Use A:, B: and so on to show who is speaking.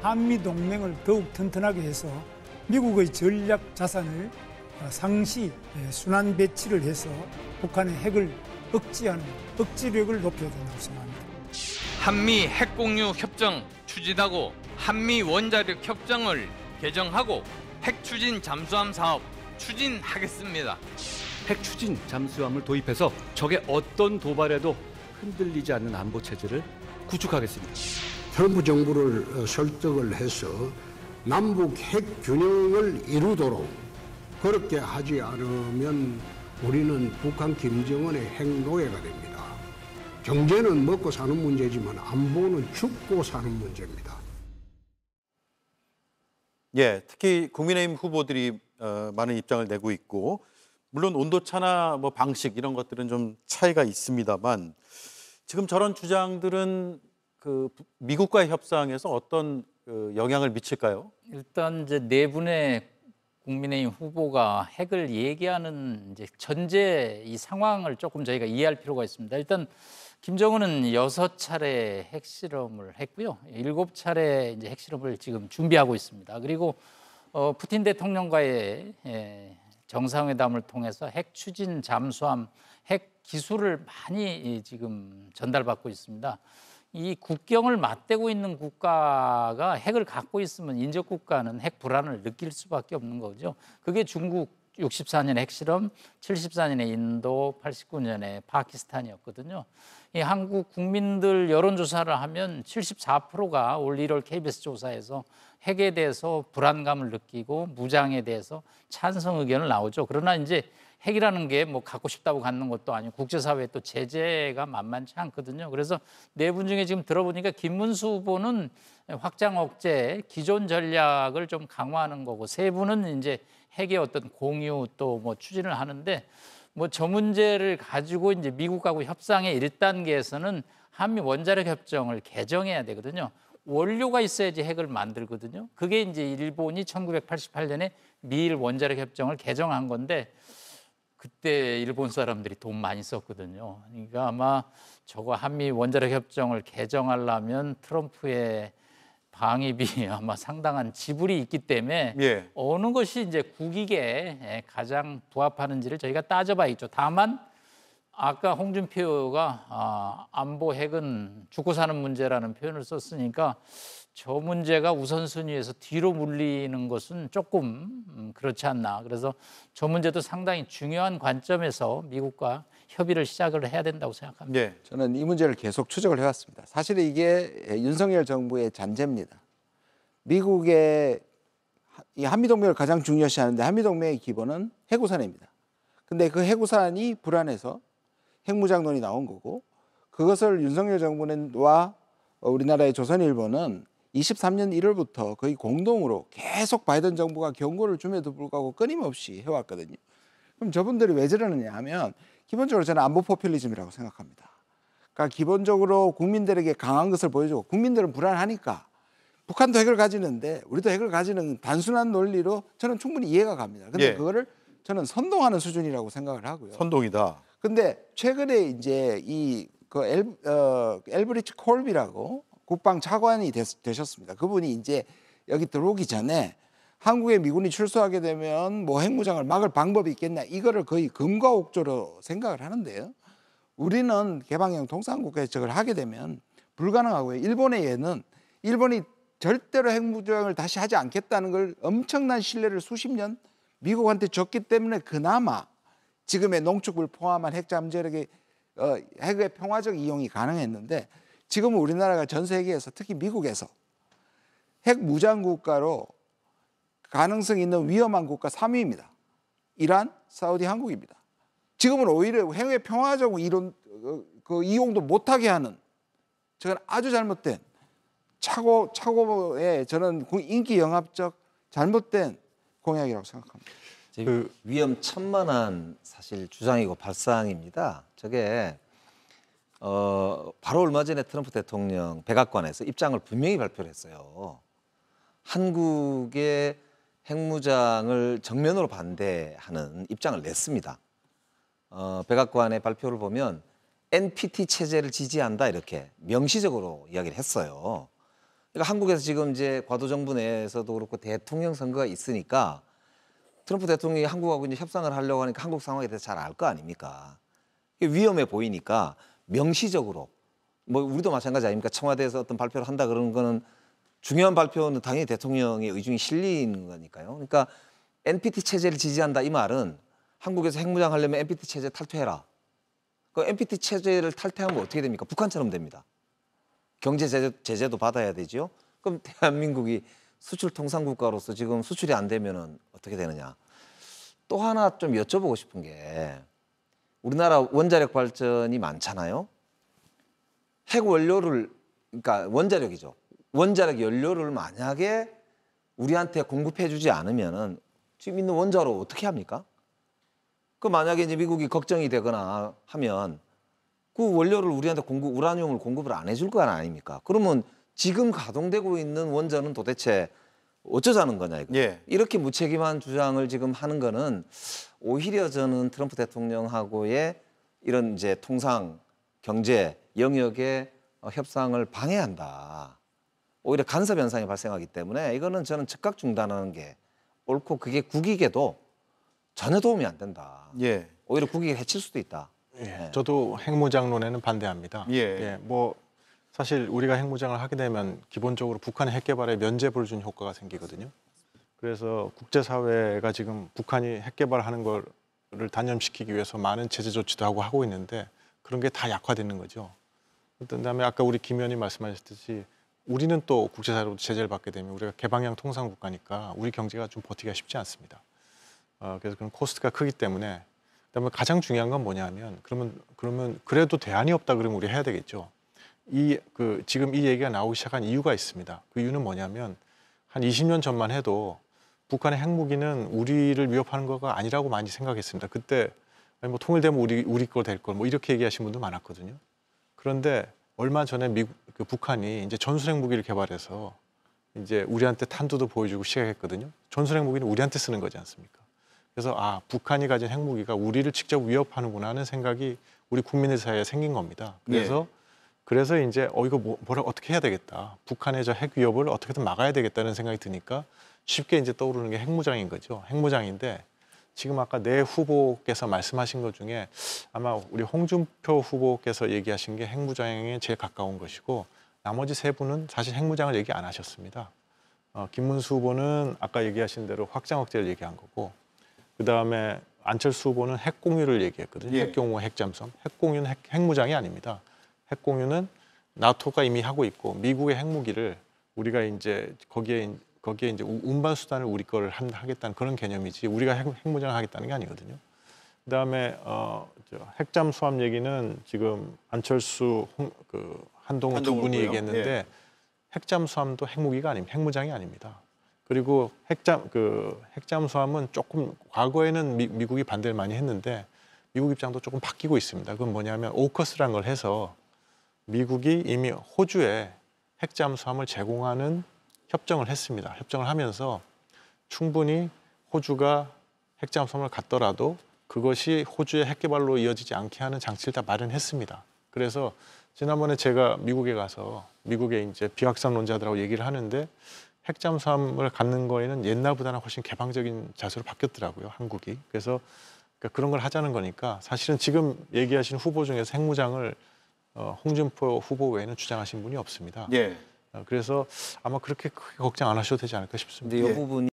A: 한미 동맹을 더욱 튼튼하게 해서 미국의 전략 자산을 상시 순환 배치를 해서 북한의 핵을 억제하는 억지력을 높여야 된다고 생각합니다.
B: 한미 핵공유 협정 추진하고 한미 원자력 협정을 개정하고 핵 추진 잠수함 사업 추진하겠습니다.
C: 핵 추진 잠수함을 도입해서 적의 어떤 도발에도 흔들리지 않는 안보 체제를 구축하겠습니다.
D: 트럼프 정부를 설득을 해서 남북 핵 균형을 이루도록 그렇게 하지 않으면 우리는 북한 김정은의 핵 노예가 됩니다. 경제는 먹고 사는 문제지만 안보는 죽고 사는 문제입니다.
E: 예, 특히 국민의힘 후보들이 많은 입장을 내고 있고 물론 온도차나 뭐 방식 이런 것들은 좀 차이가 있습니다만 지금 저런 주장들은 그 미국과의 협상에서 어떤 영향을 미칠까요?
F: 일단 이제 네 분의 국민의힘 후보가 핵을 얘기하는 이제 전제 이 상황을 조금 저희가 이해할 필요가 있습니다. 일단 김정은은 6차례 핵실험을 했고요. 7차례 이제 핵실험을 지금 준비하고 있습니다. 그리고 푸틴 대통령과의 정상회담을 통해서 핵 추진 잠수함 핵 기술을 많이 지금 전달받고 있습니다. 이 국경을 맞대고 있는 국가가 핵을 갖고 있으면 인접 국가는 핵 불안을 느낄 수밖에 없는 거죠. 그게 중국 64년에 핵실험, 74년에 인도, 89년에 파키스탄이었거든요. 이 한국 국민들 여론조사를 하면 74%가 올 1월 KBS 조사에서 핵에 대해서 불안감을 느끼고 무장에 대해서 찬성 의견을 나오죠. 그러나 이제 핵이라는 게 뭐 갖고 싶다고 갖는 것도 아니고 국제사회에 또 제재가 만만치 않거든요. 그래서 네 분 중에 지금 들어보니까 김문수 후보는 확장 억제 기존 전략을 좀 강화하는 거고 세 분은 이제 핵의 어떤 공유 또 뭐 추진을 하는데 뭐 저 문제를 가지고 이제 미국하고 협상의 1단계에서는 한미 원자력 협정을 개정해야 되거든요. 원료가 있어야지 핵을 만들거든요. 그게 이제 일본이 1988년에 미일 원자력 협정을 개정한 건데 그때 일본 사람들이 돈 많이 썼거든요. 그러니까 아마 저거 한미 원자력 협정을 개정하려면 트럼프의 방위비 아마 상당한 지불이 있기 때문에
E: 예.
F: 어느 것이 이제 국익에 가장 부합하는지를 저희가 따져봐야겠죠. 다만 아까 홍준표가 안보 핵은 죽고 사는 문제라는 표현을 썼으니까 저 문제가 우선순위에서 뒤로 물리는 것은 조금 그렇지 않나. 그래서 저 문제도 상당히 중요한 관점에서 미국과 협의를 시작을 해야 된다고 생각합니다.
E: 예.
G: 저는 이 문제를 계속 추적을 해왔습니다. 사실 이게 윤석열 정부의 잔재입니다. 미국의 이 한미동맹을 가장 중요시하는데 한미동맹의 기본은 해구산입니다. 근데 그 해구산이 불안해서 핵무장론이 나온 거고 그것을 윤석열 정부와 우리나라의 조선일보는 23년 1월부터 거의 공동으로 계속 바이든 정부가 경고를 줌에도 불구하고 끊임없이 해왔거든요. 그럼 저분들이 왜 저러느냐 하면 기본적으로 저는 안보 포퓰리즘이라고 생각합니다. 그러니까 기본적으로 국민들에게 강한 것을 보여주고 국민들은 불안하니까 북한도 핵을 가지는데 우리도 핵을 가지는 단순한 논리로 저는 충분히 이해가 갑니다. 근데
E: 예.
G: 그거를 저는 선동하는 수준이라고 생각을 하고요.
E: 선동이다.
G: 근데 최근에 이제 엘브리치 콜비라고 국방차관이 되셨습니다. 그분이 이제 여기 들어오기 전에 한국에 미군이 출소하게 되면 뭐 핵무장을 막을 방법이 있겠냐 이거를 거의 금과 옥조로 생각을 하는데요. 우리는 개방형 동산국가 정책을 하게 되면 불가능하고요. 일본의 예는 일본이 절대로 핵무장을 다시 하지 않겠다는 걸 엄청난 신뢰를 수십 년 미국한테 줬기 때문에 그나마 지금의 농축을 포함한 핵 잠재력의 핵의 평화적 이용이 가능했는데 지금은 우리나라가 전 세계에서 특히 미국에서 핵 무장 국가로 가능성 있는 위험한 국가 3위입니다. 이란, 사우디, 한국입니다. 지금은 오히려 핵의 평화적 이론 그 이용도 못하게 하는 저는 아주 잘못된 차고의 저는 인기 영합적 잘못된 공약이라고 생각합니다.
H: 그 위험천만한 사실 주장이고 발상입니다. 저게 바로 얼마 전에 트럼프 대통령 백악관에서 입장을 분명히 발표를 했어요. 한국의 핵무장을 정면으로 반대하는 입장을 냈습니다. 백악관의 발표를 보면 NPT 체제를 지지한다 이렇게 명시적으로 이야기를 했어요. 그러니까 한국에서 지금 이제 과도 정부 내에서도 그렇고 대통령 선거가 있으니까 트럼프 대통령이 한국하고 이제 협상을 하려고 하니까 한국 상황에 대해서 잘 알 거 아닙니까? 이게 위험해 보이니까 명시적으로 뭐 우리도 마찬가지 아닙니까? 청와대에서 어떤 발표를 한다 그러는 거는 중요한 발표는 당연히 대통령의 의중이 실리는 거니까요. 그러니까 NPT 체제를 지지한다 이 말은 한국에서 핵무장 하려면 NPT 체제 탈퇴해라. 그 NPT 체제를 탈퇴하면 어떻게 됩니까? 북한처럼 됩니다. 경제 제재도 받아야 되죠. 그럼 대한민국이 수출 통상 국가로서 지금 수출이 안 되면은 어떻게 되느냐? 또 하나 좀 여쭤보고 싶은 게 우리나라 원자력 발전이 많잖아요. 핵 원료를 그러니까 원자력이죠. 원자력 연료를 만약에 우리한테 공급해주지 않으면은 지금 있는 원자로 어떻게 합니까? 그 만약에 이제 미국이 걱정이 되거나 하면 그 원료를 우리한테 우라늄을 공급을 안 해줄 거 아닙니까? 그러면 지금 가동되고 있는 원전은 도대체 어쩌자는 거냐 이거.
E: 예.
H: 이렇게 무책임한 주장을 지금 하는 거는 오히려 저는 트럼프 대통령하고의 이런 이제 통상 경제 영역의 협상을 방해한다. 오히려 간섭 현상이 발생하기 때문에 이거는 저는 즉각 중단하는 게 옳고 그게 국익에도 전혀 도움이 안 된다.
E: 예.
H: 오히려 국익을 해칠 수도 있다.
I: 예, 저도 핵무장론에는 반대합니다.
E: 예.
I: 뭐 사실 우리가 핵무장을 하게 되면 기본적으로 북한의 핵 개발에 면죄부를 준 효과가 생기거든요. 그래서 국제사회가 지금 북한이 핵 개발하는 거를 단념시키기 위해서 많은 제재 조치도 하고 있는데 그런 게 다 약화되는 거죠. 그다음에 아까 우리 김 의원님 말씀하셨듯이 우리는 또 국제사회로 제재를 받게 되면 우리가 개방형 통상 국가니까 우리 경제가 좀 버티기가 쉽지 않습니다. 그래서 그런 코스트가 크기 때문에 그다음에 가장 중요한 건 뭐냐면 그러면 그래도 대안이 없다 그러면 우리 해야 되겠죠. 지금 이 얘기가 나오기 시작한 이유가 있습니다. 그 이유는 뭐냐면 한 20년 전만 해도 북한의 핵무기는 우리를 위협하는 거가 아니라고 많이 생각했습니다. 그때 뭐 통일되면 우리 거 될 걸 뭐 이렇게 얘기하신 분도 많았거든요. 그런데 얼마 전에 북한이 이제 전술핵 무기를 개발해서 이제 우리한테 탄두도 보여주고 시작했거든요. 전술핵 무기는 우리한테 쓰는 거지 않습니까? 그래서 북한이 가진 핵무기가 우리를 직접 위협하는구나 하는 생각이 우리 국민들 사이에 생긴 겁니다. 그래서 이제 이거 뭐라 어떻게 해야 되겠다. 북한의 저 핵 위협을 어떻게든 막아야 되겠다는 생각이 드니까 쉽게 이제 떠오르는 게 핵무장인 거죠. 핵무장인데 지금 아까 내 후보께서 말씀하신 것 중에 아마 우리 홍준표 후보께서 얘기하신 게 핵무장에 제일 가까운 것이고 나머지 세 분은 사실 핵무장을 얘기 안 하셨습니다. 김문수 후보는 아까 얘기하신 대로 확장 억제를 얘기한 거고 그다음에 안철수 후보는 핵공유를 얘기했거든요.
E: 예.
I: 핵경호, 핵잠수함. 핵공유는 핵무장이 아닙니다. 핵공유는 나토가 이미 하고 있고 미국의 핵무기를 우리가 이제 거기에 이제 운반 수단을 우리 거를 하겠다는 그런 개념이지 우리가 핵무장을 하겠다는 게 아니거든요. 그다음에 핵잠수함 얘기는 지금 안철수, 한동훈 두 분이
E: 후보요.
I: 얘기했는데
E: 예.
I: 핵잠수함도 핵무기가 아닙니다. 핵무장이 아닙니다. 그리고 핵잠수함은 조금 과거에는 미국이 반대를 많이 했는데 미국 입장도 조금 바뀌고 있습니다. 그건 뭐냐면 오커스라는 걸 해서 미국이 이미 호주에 핵잠수함을 제공하는 협정을 했습니다. 협정을 하면서 충분히 호주가 핵잠수함을 갖더라도 그것이 호주의 핵개발로 이어지지 않게 하는 장치를 다 마련했습니다. 그래서 지난번에 제가 미국에 가서 미국의 이제 비확산론자들하고 얘기를 하는데 핵잠수함을 갖는 거에는 옛날보다는 훨씬 개방적인 자세로 바뀌었더라고요, 한국이. 그래서 그런 걸 하자는 거니까 사실은 지금 얘기하신 후보 중에서 핵무장을 홍준표 후보 외에는 주장하신 분이 없습니다.
E: 예.
I: 그래서 아마 그렇게 크게 걱정 안 하셔도 되지 않을까 싶습니다.
H: 근데 이 부분이